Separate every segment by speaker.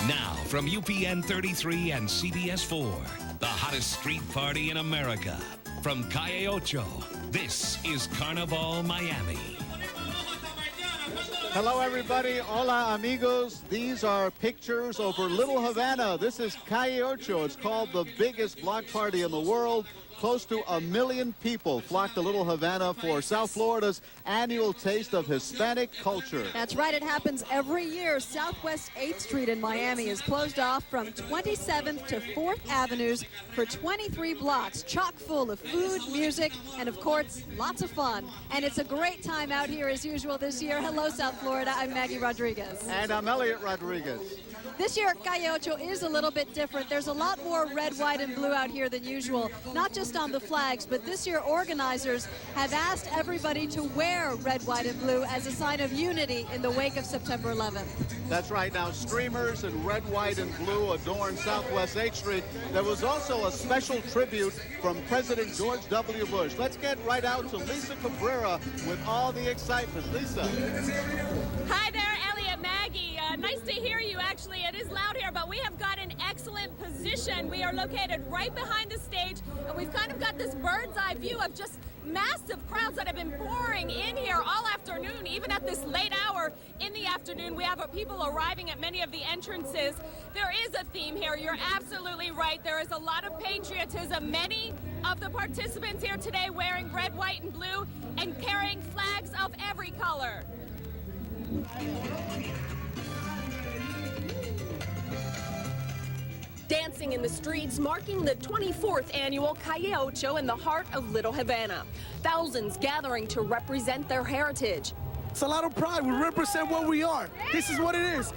Speaker 1: Now, from UPN 33 and CBS 4, the hottest street party in America. From Calle Ocho, this is Carnival Miami.
Speaker 2: Hello, everybody. Hola, amigos. These are pictures over Little Havana. This is Calle Ocho. It's called the biggest block party in the world. Close to 1 million people flock to Little Havana for South Florida's annual Taste of Hispanic Culture.
Speaker 3: That's right. It happens every year. Southwest 8th Street in Miami is closed off from 27th to 4th Avenues for 23 blocks, chock full of food, music, and, of course, lots of fun. And it's a great time out here as usual this year. Hello, South Florida. I'm Maggie Rodriguez.
Speaker 2: And I'm Elliot Rodriguez.
Speaker 3: This year, Calle Ocho is a little bit different. There's a lot more red, white, and blue out here than usual, not just on the flags, but this year organizers have asked everybody to wear red, white, and blue as a sign of unity in the wake of September 11th.
Speaker 2: That's right. Now, streamers in red, white, and blue adorn Southwest 8th Street. There was also a special tribute from President George W. Bush. Let's get right out to Lisa Cabrera with all the excitement. Lisa.
Speaker 4: Hi there, Elliot, Maggie. Nice to hear you. Actually, it is loud here, but we have got an excellent position. We are located right behind the stage, and we've kind of got this bird's eye view of just massive crowds that have been pouring in here all afternoon. Even at this late hour in the afternoon, we have people arriving at many of the entrances. There is a theme here. You're absolutely right. There is a lot of patriotism. Many of the participants here today wearing red, white, and blue and carrying flags of every color. Dancing in the streets, marking the 24th annual Calle Ocho in the heart of Little Havana. Thousands gathering to represent their heritage.
Speaker 5: It's a lot of pride. We represent what we are. This is what it is.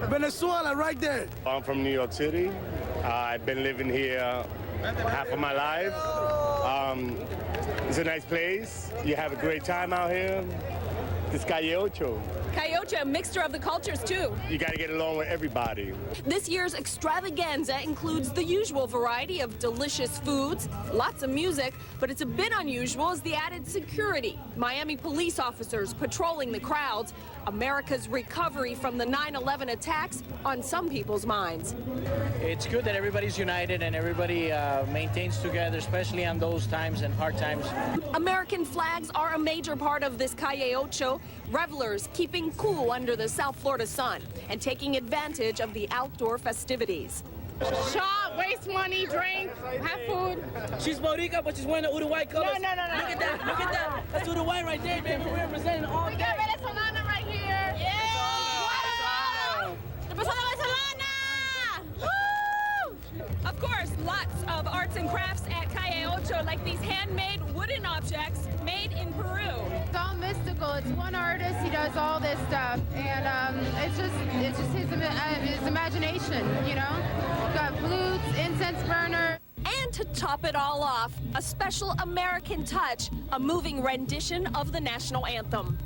Speaker 5: Venezuela right there.
Speaker 6: I'm from New York City. I've been living here half of my life. It's a nice place. You have a great time out here. It's Calle Ocho.
Speaker 4: Calle Ocho, a mixture of the cultures, too.
Speaker 6: You got to get along with everybody.
Speaker 4: This year's extravaganza includes the usual variety of delicious foods, lots of music, but it's a bit unusual as the added security. Miami police officers patrolling the crowds, America's recovery from the 9/11 attacks on some people's minds.
Speaker 7: It's good that everybody's united and everybody maintains together, especially on those times and hard times.
Speaker 4: American flags are a major part of this Calle Ocho. Revelers keeping cool under the South Florida sun and taking advantage of the outdoor festivities.
Speaker 8: Shop, waste money, drink, have food.
Speaker 7: She's Borica, but she's wearing the Uruguay colors.
Speaker 8: No.
Speaker 7: Look at that, look at that. That's Uruguay right there, baby. We're representing all
Speaker 8: We
Speaker 7: day.
Speaker 8: got Venezolana right here.
Speaker 4: Yeah! Woo! Of course, lots of arts and crafts at Calle Ocho, like these handmade wooden objects made in Peru.
Speaker 8: It's all mystical. It's one artist. He does all this stuff, and it's just his imagination. You know, got flutes, incense burner.
Speaker 4: And to top it all off, a special American touch, a moving rendition of the national anthem.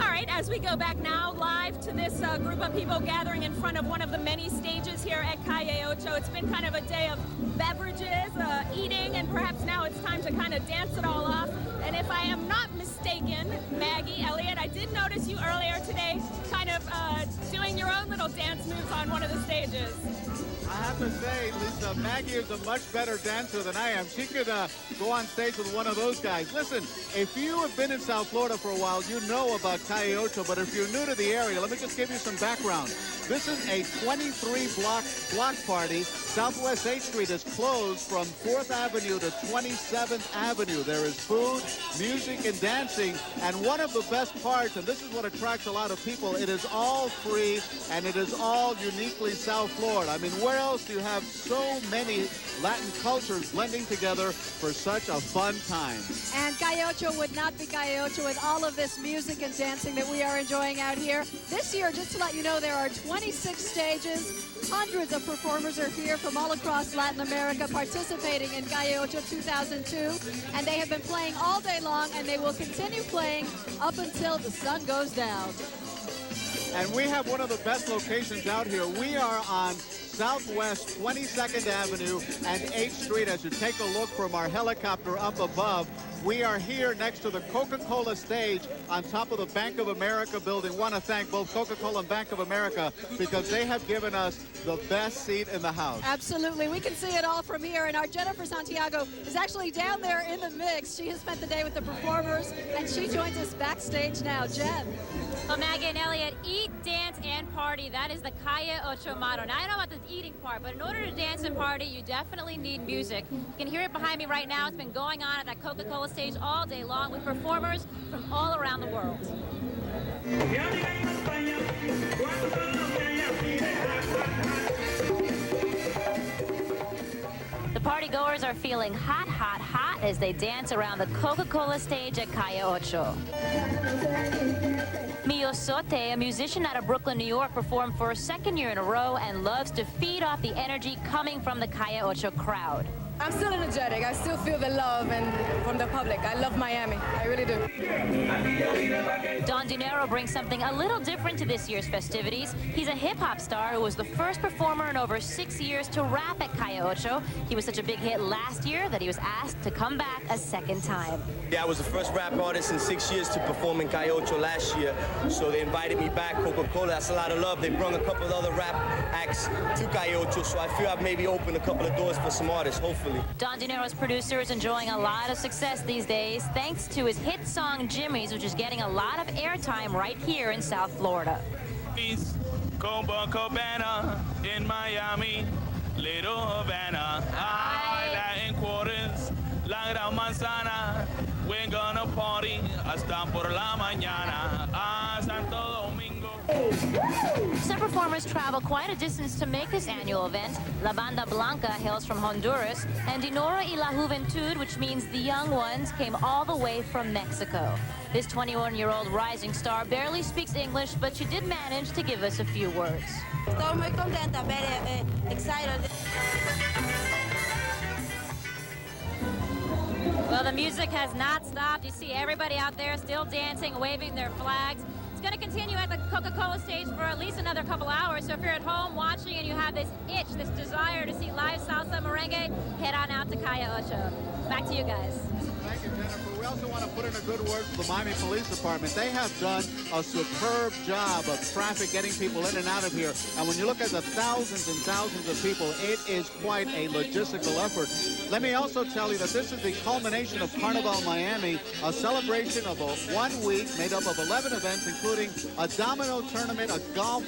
Speaker 4: All right, as we go back now live to this group of people gathering in front of one of the many stages here at Calle Ocho. It's been kind of a day of beverages, eating, and perhaps now it's time to kind of dance it all off. And if I am not mistaken, Maggie, Elliot, I did notice you earlier today kind of doing your own little dance moves on one of the stages.
Speaker 2: I have to say, Lisa, Maggie is a much better dancer than I am. She could go on stage with one of those guys. Listen, if you have been in South Florida for a while, you know about Calle Ocho, but if you're new to the area, let me just give you some background. This is a 23-block party. Southwest 8th Street is closed from 4th Avenue to 27th Avenue. There is food, music, and dancing. And one of the best parts, and this is what attracts a lot of people, it is all free, and it is all uniquely South Florida. I mean, where else do you have so many Latin cultures blending together for such a fun time?
Speaker 3: And Calle Ocho would not be Calle Ocho with all of this music and dancing that we are enjoying out here. This year, just to let you know, there are 26 stages. Hundreds of performers are here from all across Latin America participating in Calle Ocho 2002. And they have been playing all day long, and they will continue playing up until the sun goes down.
Speaker 2: And we have one of the best locations out here. We are on Southwest 22nd Avenue and 8th Street as you take a look from our helicopter up above. We are here next to the Coca-Cola stage on top of the Bank of America building. Want to thank both Coca-Cola and Bank of America because they have given us the best seat in the house.
Speaker 3: Absolutely. We can see it all from here, and our Jennifer Santiago is actually down there in the mix. She has spent the day with the performers, and she joins us backstage now. Jen.
Speaker 4: Well, Maggie and Elliot, eat, dance, and party. That is the Calle Ocho motto. Now, I don't know about the eating part, but in order to dance and party, you definitely need music. You can hear it behind me right now. It's been going on at that Coca-Cola stage all day long with performers from all around the world. The partygoers are feeling hot, hot, hot as they dance around the Coca-Cola stage at Calle Ocho. Mio Sote, a musician out of Brooklyn, New York, performed for a second year in a row and loves to feed off the energy coming from the Calle Ocho crowd.
Speaker 9: I'm still energetic. I still feel the love from the public. I love Miami. I really do.
Speaker 4: Don Dinero brings something a little different to this year's festivities. He's a hip-hop star who was the first performer in over 6 years to rap at Calle Ocho. He was such a big hit last year that he was asked to come back a second time.
Speaker 10: Yeah, I was the first rap artist in 6 years to perform in Calle Ocho last year, so they invited me back. Coca-Cola, that's a lot of love. They brought a couple of other rap acts to Calle Ocho, so I feel I've maybe opened a couple of doors for some artists, hopefully.
Speaker 4: Don Dinero's producer is enjoying a lot of success these days thanks to his hit song Jimmy's, which is getting a lot of airtime right here in South Florida.
Speaker 11: Copacabana in Miami, Little Havana, high Latin quarters, La Gran Manzana. We're gonna party hasta por la mañana, Santo Domingo.
Speaker 4: Some performers travel quite a distance to make this annual event. La Banda Blanca hails from Honduras, and Dinora y la Juventud, which means the young ones, came all the way from Mexico. This 21-year-old rising star barely speaks English, but she did manage to give us a few words.
Speaker 12: Estoy muy contenta, very excited.
Speaker 4: Well, the music has not stopped. You see everybody out there still dancing, waving their flags. It's going to continue at the Coca-Cola stage for at least another couple hours. So if you're at home watching and you have this itch, this desire to see live salsa merengue, head on out to Calle Ocho. Back to you guys.
Speaker 2: Thank you, Jennifer. We also want to put in a good word for the Miami Police Department. They have done a superb job of traffic getting people in and out of here. And when you look at the thousands and thousands of people, it is quite a logistical effort. Let me also tell you that this is the culmination of Carnival Miami, a celebration of 1 week made up of 11 events, including a domino tournament, a golf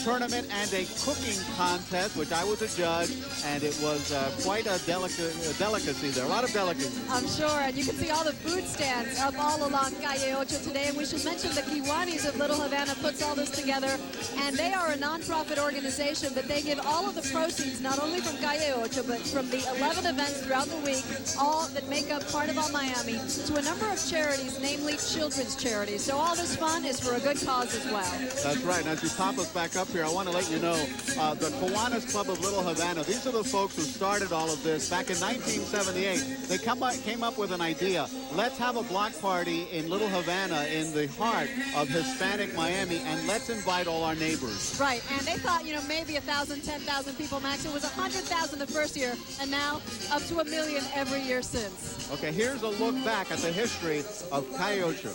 Speaker 2: tournament, and a cooking contest, which I was a judge, and it was quite a delicacy there, a lot of delicacies.
Speaker 3: I'm sure, and you can see all the food stands up all along Calle Ocho today, and we should mention the Kiwanis of Little Havana puts all this together, and they are a non-profit organization, but they give all of the proceeds, not only from Calle Ocho, but from the 11 events throughout the week, all that make up Carnival Miami, to a number of charities, namely children's charities. So all this fun is for a good cause as well.
Speaker 2: That's right. And as you pop us back up here, I want to let you know, the Kiwanis Club of Little Havana, these are the folks who started all of this back in 1978. They came up with an idea. Let's have a block party in Little Havana in the heart of Hispanic Miami, and let's invite all our neighbors.
Speaker 3: Right, and they thought, you know, maybe 1,000, 10,000 people max. It was 100,000 the first year, and now up to 1 million every year since.
Speaker 2: Okay, here's a look back at the history of Calle Ocho.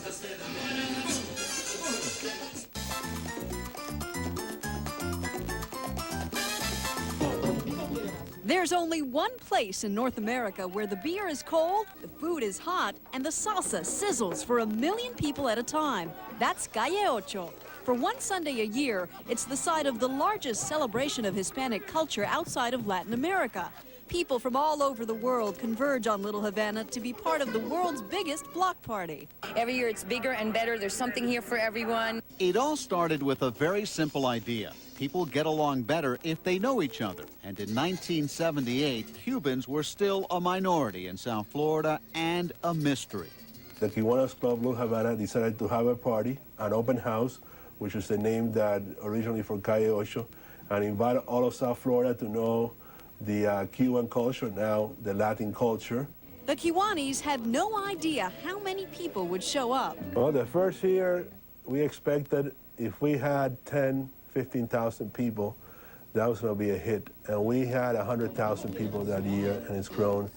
Speaker 3: There's only one place in North America where the beer is cold, the food is hot, and the salsa sizzles for 1 million people at a time. That's Calle Ocho. For one Sunday a year, it's the site of the largest celebration of Hispanic culture outside of Latin America. People from all over the world converge on Little Havana to be part of the world's biggest block party.
Speaker 9: Every year it's bigger and better. There's something here for everyone.
Speaker 2: It all started with a very simple idea. People get along better if they know each other. And in 1978, Cubans were still a minority in South Florida and a mystery.
Speaker 13: The Kiwanis Club Little Havana decided to have a party, an open house, which is the name that originally for Calle Ocho, and invite all of South Florida to know the Cuban culture, now the Latin culture.
Speaker 3: The Kiwanis had no idea how many people would show up.
Speaker 13: Well, the first year, we expected if we had 10, 15,000 people, that was going to be a hit. And we had 100,000 people that year, and it's grown.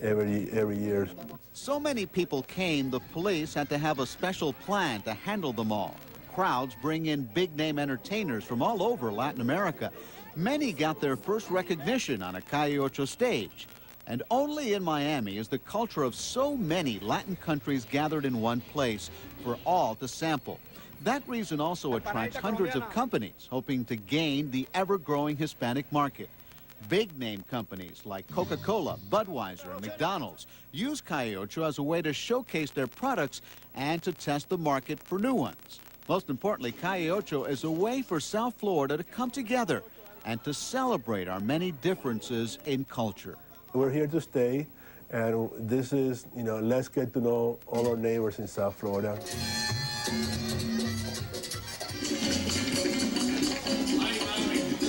Speaker 13: every year.
Speaker 2: So many people came, the police had to have a special plan to handle them all. Crowds bring in big-name entertainers from all over Latin America. Many got their first recognition on a Calle Ocho stage. And only in Miami is the culture of so many Latin countries gathered in one place for all to sample. That reason also attracts hundreds of companies hoping to gain the ever-growing Hispanic market. Big-name companies like Coca-Cola, Budweiser, and McDonald's use Calle Ocho as a way to showcase their products and to test the market for new ones. Most importantly, Calle Ocho is a way for South Florida to come together and to celebrate our many differences in culture.
Speaker 13: We're here to stay, and this is, let's get to know all our neighbors in South Florida.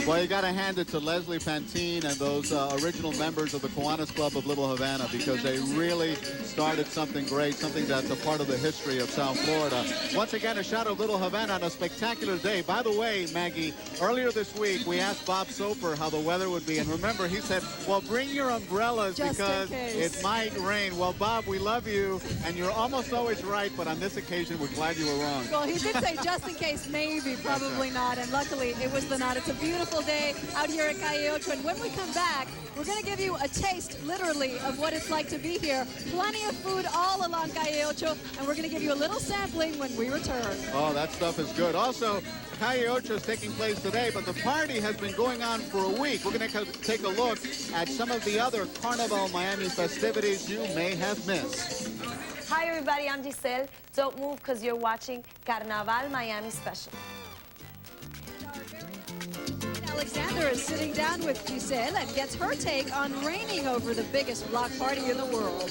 Speaker 2: Well, you got to hand it to Leslie Pantene and those original members of the Kiwanis Club of Little Havana, because they really started something great, something that's a part of the history of South Florida. Once again, a shot of Little Havana on a spectacular day. By the way, Maggie, earlier this week, we asked Bob Soper how the weather would be. And remember, he said, well, bring your umbrellas because it might rain. Well, Bob, we love you, and you're almost always right, but on this occasion, we're glad you were wrong.
Speaker 3: Well, he did say just in case, maybe, probably not. And luckily, it was the not. It's a beautiful day out here at Calle Ocho, and when we come back, we're going to give you a taste, literally, of what it's like to be here. Plenty of food all along Calle Ocho, and we're going to give you a little sampling when we return.
Speaker 2: Oh, that stuff is good. Also, Calle Ocho is taking place today, but the party has been going on for a week. We're going to take a look at some of the other Carnival Miami festivities you may have missed.
Speaker 14: Hi, everybody. I'm Giselle. Don't move because you're watching Carnaval Miami Special.
Speaker 3: Alexander is sitting down with Giselle and gets her take on reigning over the biggest block party in the world.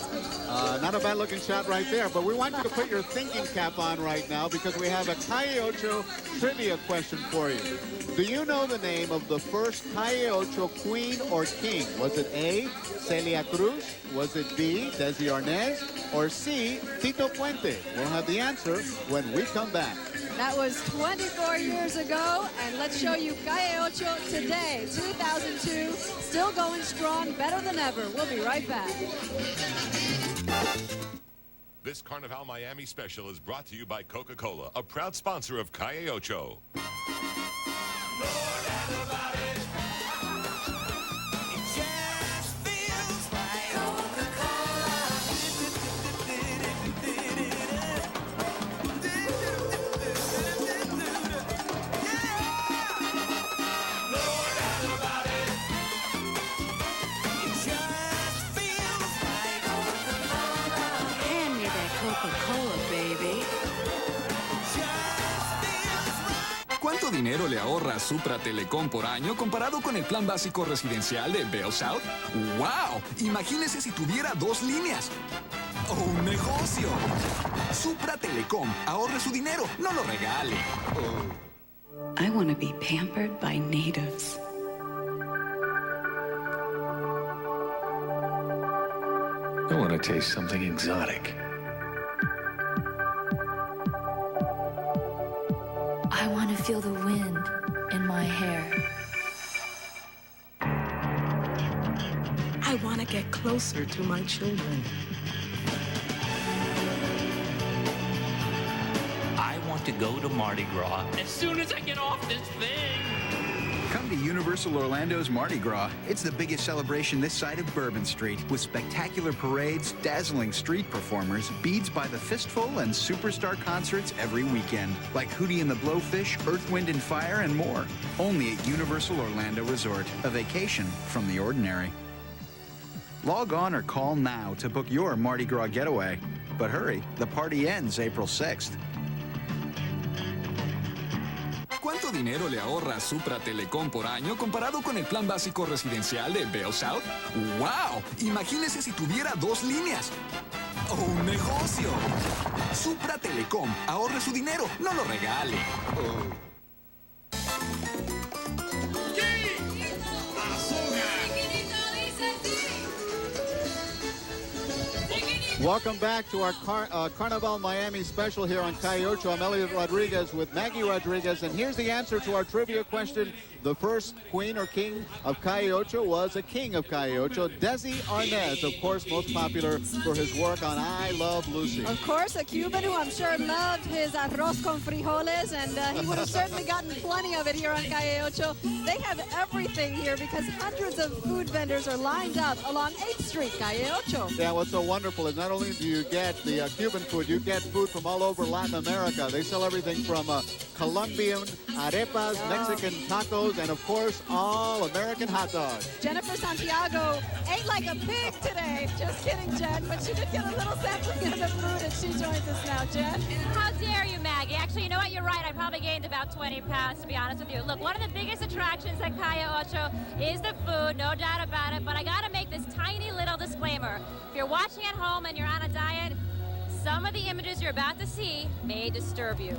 Speaker 2: Not a bad-looking shot right there, but we want you to put your thinking cap on right now because we have a Calle Ocho trivia question for you. Do you know the name of the first Calle Ocho queen or king? Was it A, Celia Cruz? Was it B, Desi Arnaz? Or C, Tito Puente? We'll have the answer when we come back.
Speaker 3: That was 24 years ago, and let's show you Calle Ocho today, 2002, still going strong, better than ever. We'll be right back.
Speaker 15: This Carnival Miami special is brought to you by Coca-Cola, a proud sponsor of Calle Ocho.
Speaker 16: ¿Cuánto dinero le ahorra Supra Telecom por año comparado con el plan básico residencial de Bell South? ¡Wow! Imagínese si tuviera 2 líneas. ¡Oh, un negocio! Supra Telecom. Ahorre su dinero, no lo regale.
Speaker 17: I want to be pampered by natives.
Speaker 18: I want to taste something exotic.
Speaker 17: I want to feel the wind in my hair.
Speaker 19: I want to get closer to my children.
Speaker 20: I want to go to Mardi Gras as soon as I get off this thing.
Speaker 21: Come to Universal Orlando's Mardi Gras. It's the biggest celebration this side of Bourbon Street, with spectacular parades, dazzling street performers, beads by the fistful, and superstar concerts every weekend, like Hootie and the Blowfish, Earth, Wind and Fire, and more. Only at Universal Orlando Resort, a vacation from the ordinary. Log on or call now to book your Mardi Gras getaway. But hurry, the party ends April 6th.
Speaker 16: ¿Cuánto dinero le ahorra Supra Telecom por año comparado con el plan básico residencial de Bell South? ¡Wow! Imagínese si tuviera 2 líneas. ¡Oh, un negocio! Supra Telecom. Ahorre su dinero, no lo regale.
Speaker 2: Welcome back to our Carnival Miami special here on Calle Ocho. I'm Elliot Rodriguez with Maggie Rodriguez, and here's the answer to our trivia question. The first queen or king of Calle Ocho was a king of Calle Ocho, Desi Arnaz, of course, most popular for his work on I Love Lucy.
Speaker 3: Of course, a Cuban who I'm sure loved his arroz con frijoles, and he would have certainly gotten plenty of it here on Calle Ocho. They have everything here because hundreds of food vendors are lined up along 8th Street, Calle Ocho.
Speaker 2: Yeah, what's so wonderful is not only do you get the Cuban food, you get food from all over Latin America. They sell everything from Colombian arepas, Mexican tacos, and of course, all American hot dogs.
Speaker 3: Jennifer Santiago ate like a pig today. Just kidding, Jen, but she did get a little sampling of the food, and she joins us now. Jen?
Speaker 4: How dare you, Maggie? Actually, you know what? You're right. I probably gained about 20 pounds, to be honest with you. Look, one of the biggest attractions at Calle Ocho is the food, no doubt about it, but I got to make this tiny little disclaimer. If you're watching at home and you're on a diet, some of the images you're about to see may disturb you.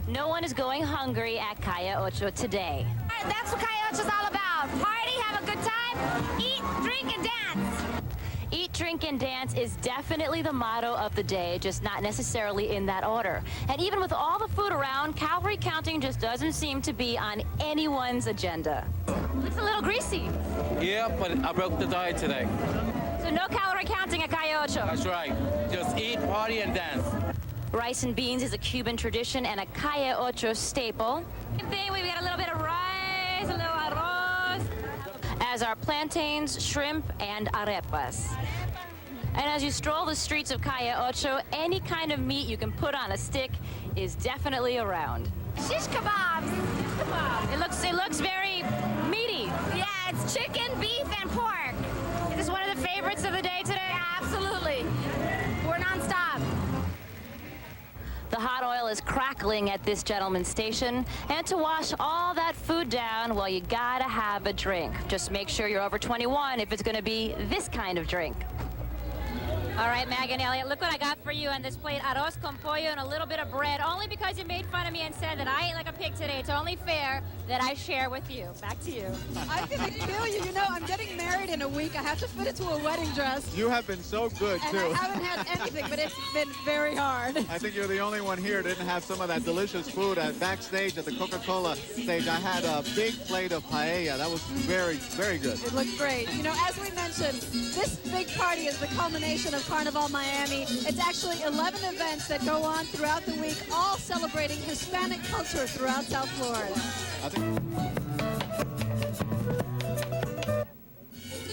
Speaker 4: No one is going hungry at Calle Ocho today.
Speaker 12: That's what Calle Ocho's all about. Party, have a good time, eat, drink, and dance.
Speaker 4: Eat, drink, and dance is definitely the motto of the day, just not necessarily in that order. And even with all the food around, calorie counting just doesn't seem to be on anyone's agenda. Looks a little greasy.
Speaker 1: Yeah, but I broke the diet today.
Speaker 4: So no calorie counting at Calle Ocho.
Speaker 1: That's right. Just eat, party, and dance.
Speaker 4: Rice and beans is a Cuban tradition and a Calle Ocho staple. Same thing, we've got a little bit of rice, a little arroz, as are plantains, shrimp, and arepas. And as you stroll the streets of Calle Ocho, any kind of meat you can put on a stick is definitely around.
Speaker 12: Shish kebabs.
Speaker 4: It looks very meaty.
Speaker 12: Yeah, it's chicken, beef, and pork.
Speaker 4: Is this one of the favorites of the day today?
Speaker 12: Yeah, absolutely. We're nonstop.
Speaker 4: The hot oil is crackling at this gentleman's station, and to wash all that food down, well, you gotta have a drink. Just make sure you're over 21 if it's gonna be this kind of drink. All right, Maggie and Elliot, look what I got for you on this plate. Arroz con pollo and a little bit of bread, only because you made fun of me and said that I ate like a pig today. It's only fair that I share with you. Back to you.
Speaker 3: I'm going to kill you. You know, I'm getting married in a week. I have to fit into a wedding dress.
Speaker 2: You have been so good,
Speaker 3: and
Speaker 2: too.
Speaker 3: I haven't had anything, but it's been very hard.
Speaker 2: I think you're the only one here that didn't have some of that delicious food. Backstage at the Coca-Cola stage, I had a big plate of paella. That was very, very good.
Speaker 3: It looked great. You know, as we mentioned, this big party is the culmination of Carnival Miami. It's actually 11 events that go on throughout the week, all celebrating Hispanic culture throughout South Florida.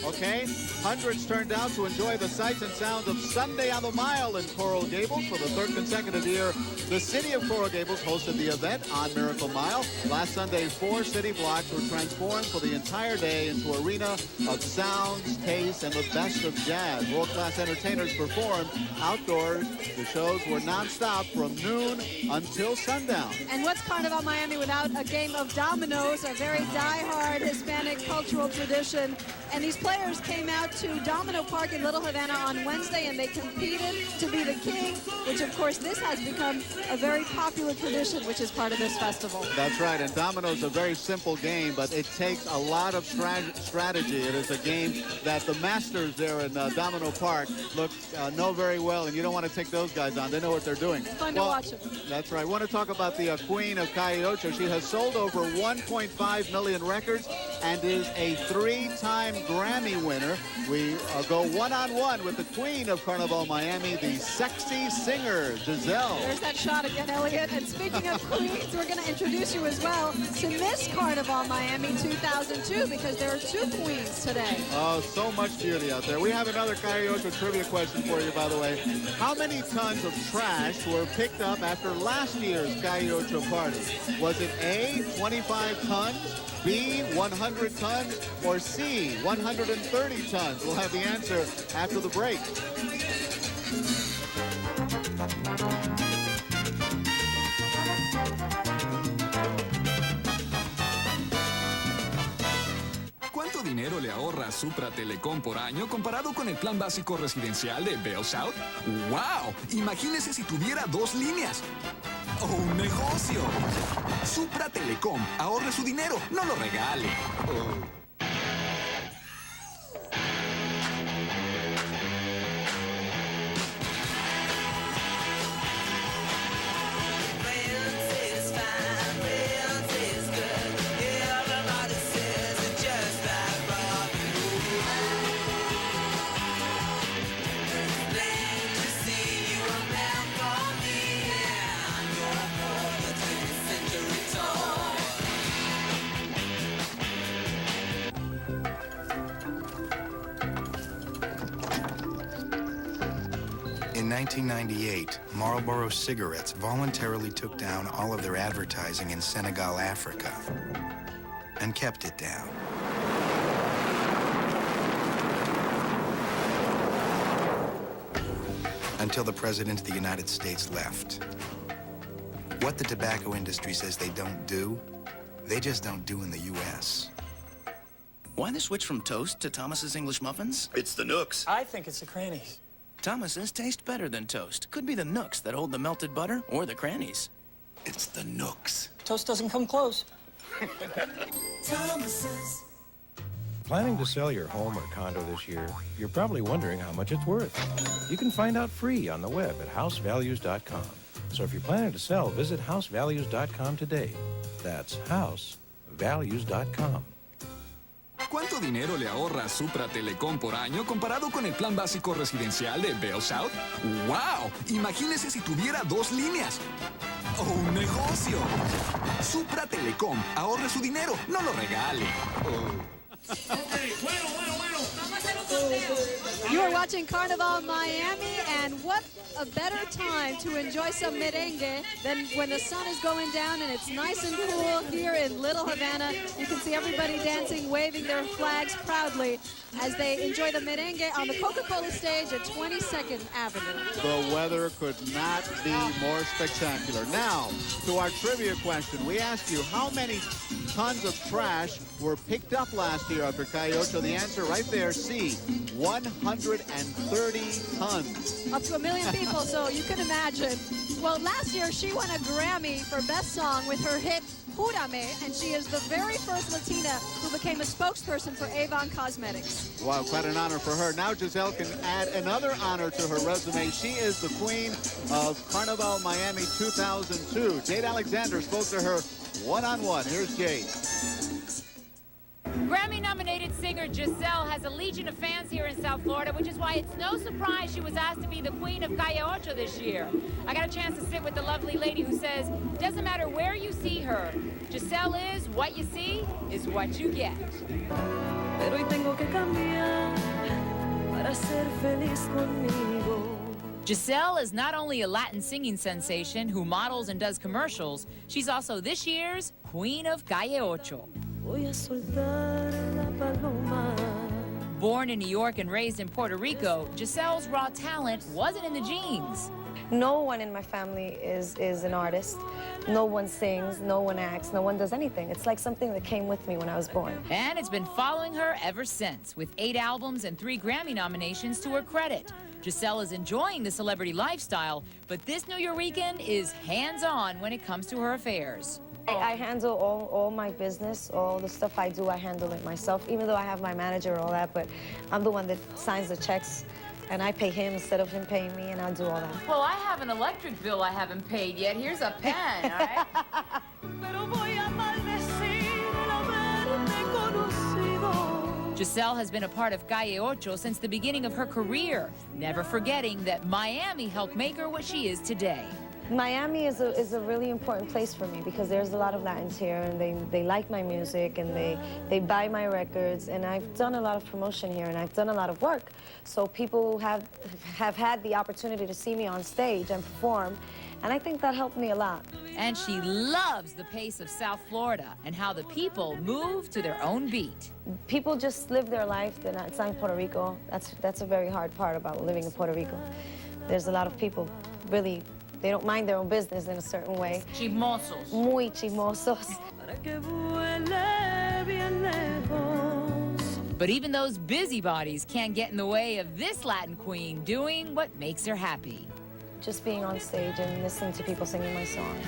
Speaker 2: Okay, hundreds turned out to enjoy the sights and sounds of Sunday on the Mile in Coral Gables for the third consecutive year. The city of Coral Gables hosted the event on Miracle Mile. Last Sunday, 4 city blocks were transformed for the entire day into an arena of sounds, tastes, and the best of jazz. World-class entertainers performed outdoors. The shows were nonstop from noon until sundown.
Speaker 3: And what's Carnival Miami without a game of dominoes, a very die-hard Hispanic cultural tradition? And these players came out to Domino Park in Little Havana on Wednesday, and they competed to be the king, which, of course, this has become a very popular tradition, which is part of this festival.
Speaker 2: That's right, and domino is a very simple game, but it takes a lot of strategy. It is a game that the masters there in Domino Park know very well, and you don't want to take those guys on. They know what they're doing.
Speaker 3: It's fun to watch them.
Speaker 2: That's right. I want to talk about the queen of Calle Ocho. She has sold over 1.5 million records and is a 3-time Grammy winner. We go one-on-one with the queen of Carnival Miami, the sexy singer, Giselle.
Speaker 3: There's that shot again, Elliot. And speaking of queens, we're going to introduce you as well to Miss Carnival Miami 2002, because there are 2 queens today.
Speaker 2: Oh, so much beauty out there. We have another Calle Ocho trivia question for you, by the way. How many tons of trash were picked up after last year's Calle Ocho party? Was it A, 25 tons, B, 100 tons, or C, 130 tons? We'll have the answer after the break.
Speaker 16: ¿Cuánto dinero le ahorra Supra Telecom por año comparado con el plan básico residencial de Bell South? ¡Wow! Imagínese si tuviera 2 líneas. ¡O un negocio! Supra Telecom. Ahorre su dinero, no lo regale.
Speaker 5: 1998, Marlboro Cigarettes voluntarily took down all of their advertising in Senegal, Africa, and kept it down. Until the President of the United States left. What the tobacco industry says they don't do, they just don't do in the U.S.
Speaker 22: Why the switch from toast to Thomas's English muffins?
Speaker 23: It's the Nooks.
Speaker 22: I think it's the crannies. Thomas's taste better than toast. Could be the nooks that hold the melted butter or the crannies.
Speaker 23: It's the Nooks.
Speaker 22: Toast doesn't come close.
Speaker 24: Thomas's.
Speaker 25: Planning to sell your home or condo this year? You're probably wondering how much it's worth. You can find out free on the web at housevalues.com. So if you're planning to sell, visit housevalues.com today. That's housevalues.com.
Speaker 16: ¿Cuánto dinero le ahorra Supra Telecom por año comparado con el plan básico residencial de Bell South? ¡Wow! Imagínese si tuviera 2 líneas. ¡O un negocio! Supra Telecom. Ahorre su dinero, no lo regale.
Speaker 3: You are watching Carnival Miami, and what a better time to enjoy some merengue than when the sun is going down and it's nice and cool here in Little Havana. You can see everybody dancing, waving their flags proudly as they enjoy the merengue on the Coca-Cola stage at 22nd Avenue.
Speaker 2: The weather could not be more spectacular. Now, to our trivia question, we asked you how many tons of trash were picked up last year after Calle Ocho. The answer right there, C, 130 tons.
Speaker 3: Up to 1 million people, so you can imagine. Well, last year she won a Grammy for Best Song with her hit Júrame, and she is the very first Latina who became a spokesperson for Avon Cosmetics.
Speaker 2: Wow, quite an honor for her. Now Giselle can add another honor to her resume. She is the queen of Carnival Miami 2002. Jade Alexander spoke to her one-on-one. Here's Jade.
Speaker 26: Grammy-nominated singer Giselle has a legion of fans here in South Florida, which is why it's no surprise she was asked to be the queen of Calle Ocho this year. I got a chance to sit with the lovely lady who says, doesn't matter where you see her, Giselle is what you see is what you get.
Speaker 24: Pero hoy tengo que cambiar para ser feliz conmigo.
Speaker 26: Giselle is not only a Latin singing sensation who models and does commercials, she's also this year's Queen of Calle Ocho.
Speaker 24: Voy a soltar la paloma.
Speaker 26: Born in New York and raised in Puerto Rico, Giselle's raw talent wasn't in the genes.
Speaker 14: No one in my family is an artist. No one sings, no one acts, no one does anything. It's like something that came with me when I was born.
Speaker 26: And it's been following her ever since, with 8 albums and 3 Grammy nominations to her credit. Giselle is enjoying the celebrity lifestyle, but this Nuyorican is hands-on when it comes to her affairs.
Speaker 14: I handle all my business, all the stuff I do, I handle it myself, even though I have my manager and all that, but I'm the one that signs the checks, and I pay him instead of him paying me, and I'll do all that.
Speaker 26: Well, I have an electric bill I haven't paid yet. Here's a pen, all right? Giselle has been a part of Calle Ocho since the beginning of her career, never forgetting that Miami helped make her what she is today.
Speaker 14: Miami is a really important place for me because there's a lot of Latins here, and they like my music, and they buy my records, and I've done a lot of promotion here, and I've done a lot of work. So people have had the opportunity to see me on stage and perform, and I think that helped me a lot.
Speaker 26: And she loves the pace of South Florida and how the people move to their own beat.
Speaker 14: People just live their life. They're not, it's not in Puerto Rico. That's a very hard part about living in Puerto Rico. There's a lot of people really, they don't mind their own business in a certain way.
Speaker 26: Chismosos.
Speaker 14: Muy chismosos.
Speaker 26: But even those busybodies can't get in the way of this Latin queen doing what makes her happy.
Speaker 14: Just being on stage and listening to people singing my songs.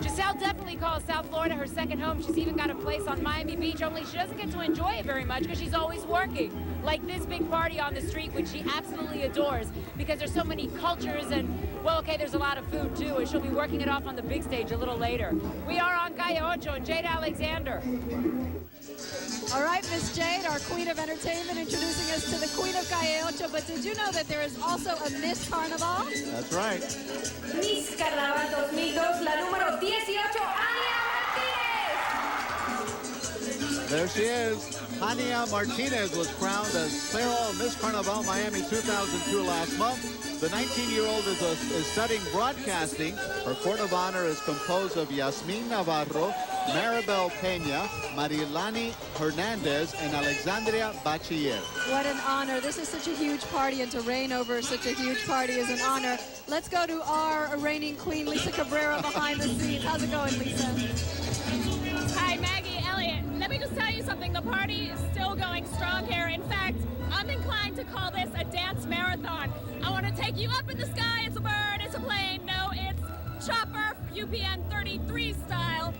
Speaker 26: Giselle definitely calls South Florida her second home. She's even got a place on Miami Beach, only she doesn't get to enjoy it very much because she's always working. Like this big party on the street, which she absolutely adores because there's so many cultures and, well, okay, there's a lot of food too, and she'll be working it off on the big stage a little later. We are on Calle Ocho and Jade Alexander.
Speaker 3: All right, Miss Jade, our Queen of Entertainment, introducing us to the Queen of Calle Ocho. But did you know that there is also a Miss Carnival?
Speaker 2: That's right.
Speaker 12: Miss Carnaval 2002, la número 18, Ania Martinez.
Speaker 2: There she is. Ania Martinez was crowned as Playroll Miss Carnival Miami 2002 last month. The 19-year-old is studying broadcasting. Her court of honor is composed of Yasmin Navarro, Maribel Peña, Marilani Hernandez, and Alexandria Bachiller.
Speaker 3: What an honor. This is such a huge party, and to reign over such a huge party is an honor. Let's go to our reigning queen, Lisa Cabrera, behind the scenes. How's it going, Lisa?
Speaker 4: Hi, Maggie, Elliott. Let me just tell you something. The party is still going strong here. In fact, I'm inclined to call this a dance marathon. I want to take you up in the sky. It's a bird, it's a plane. No, it's chopper, UPN 33 style.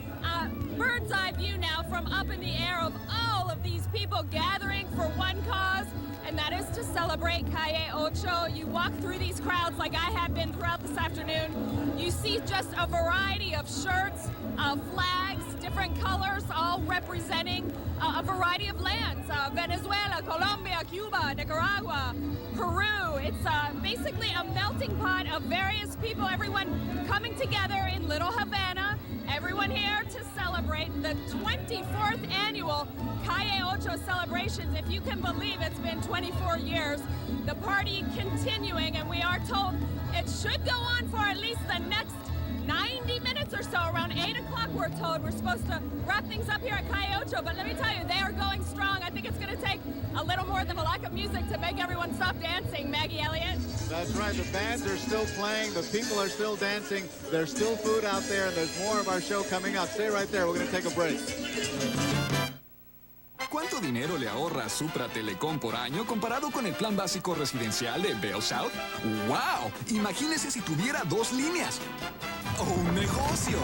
Speaker 4: Bird's eye view now from up in the air of all of these people gathering for one cause, and that is to celebrate Calle Ocho. You walk through these crowds like I have been throughout this afternoon. You see just a variety of shirts, flags, different colors, all representing a variety of lands. Venezuela, Colombia, Cuba, Nicaragua, Peru. It's basically a melting pot of various people, everyone coming together in Little Havana. Everyone here to celebrate the 24th annual Calle Ocho celebrations. If you can believe it's been 24 years, the party continuing, and we are told it should go on for at least the next 90 minutes or so. Around 8 o'clock, we're told. We're supposed to wrap things up here at Calle Ocho, but let me tell you, they are going strong. I think it's going to take a little more than a lack of music to make everyone stop dancing, Maggie Elliott.
Speaker 2: That's right. The bands are still playing. The people are still dancing. There's still food out there, and there's more of our show coming up. Stay right there. We're going to take a break.
Speaker 16: ¿Cuánto dinero le ahorra Supra Telecom por año comparado con el plan básico residencial de Bell South? ¡Wow! Imagínese si tuviera 2 líneas. ¡Oh, un negocio!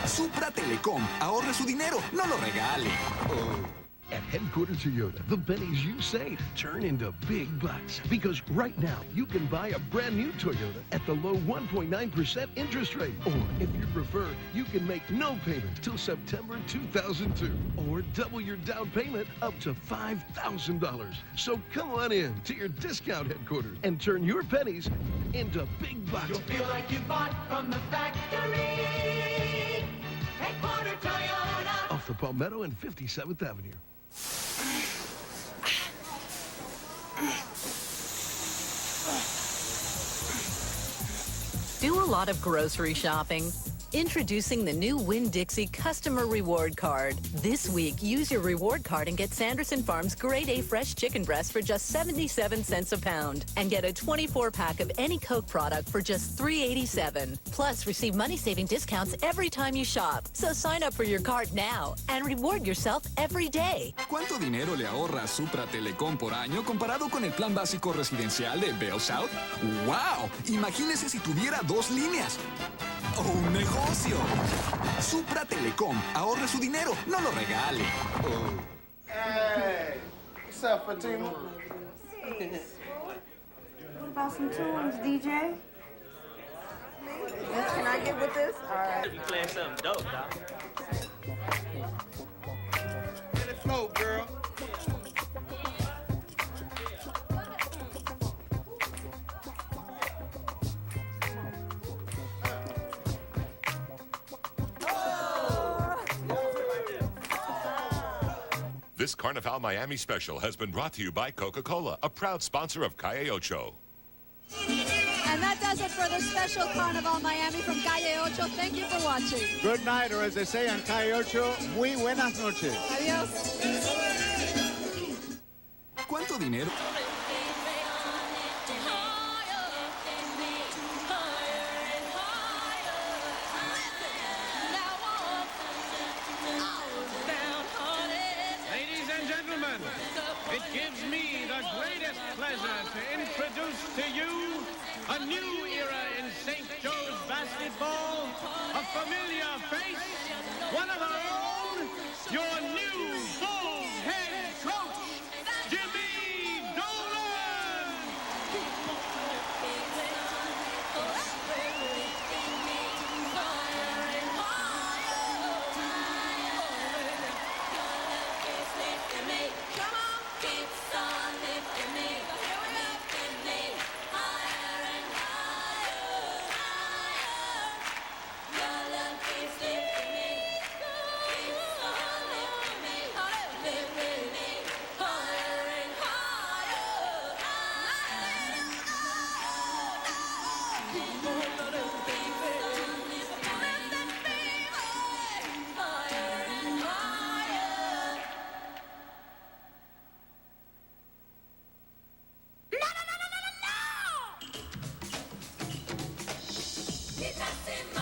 Speaker 16: Supra Telecom. Ahorre su dinero, no lo regale.
Speaker 6: At Headquarters Toyota, the pennies you save turn into big bucks. Because right now, you can buy a brand new Toyota at the low 1.9% interest rate. Or, if you prefer, you can make no payments till September 2002. Or double your down payment up to $5,000. So come on in to your discount headquarters and turn your pennies into big bucks.
Speaker 7: You'll feel like you bought from the factory. Headquarters Toyota.
Speaker 6: Off the Palmetto and 57th Avenue.
Speaker 8: Do a lot of grocery shopping? Introducing the new Winn-Dixie Customer Reward Card. This week, use your reward card and get Sanderson Farms Grade A fresh chicken breast for just 77 cents a pound. And get a 24-pack of any Coke product for just $3.87. Plus, receive money-saving discounts every time you shop. So sign up for your card now and reward yourself every day.
Speaker 16: ¿Cuánto dinero le ahorra Supra Telecom por año comparado con el plan básico residencial de Bell South? ¡Wow! Imagínese si tuviera 2 líneas. ¡Oh, un negocio! Supra Telecom. Ahorre su dinero, no lo regale.
Speaker 9: Hey! What's up, Fatima?
Speaker 10: What about some tunes, DJ? Yes, can I get with this? All right.
Speaker 20: You playing something dope, dog.
Speaker 9: Let it flow, girl.
Speaker 15: This Carnival Miami special has been brought to you by Coca-Cola, a proud sponsor of Calle Ocho.
Speaker 3: And that does it for the special Carnival Miami from Calle Ocho. Thank you for watching.
Speaker 2: Good night, or as they say on Calle Ocho, muy buenas noches.
Speaker 3: Adiós.
Speaker 16: ¿Cuánto dinero?
Speaker 11: Ladies and gentlemen, it gives me the greatest pleasure to introduce to you a new era in St. Joe's basketball, a familiar face, one of our own, your new Bulls head coach, Jimmy Dole!
Speaker 7: Quítate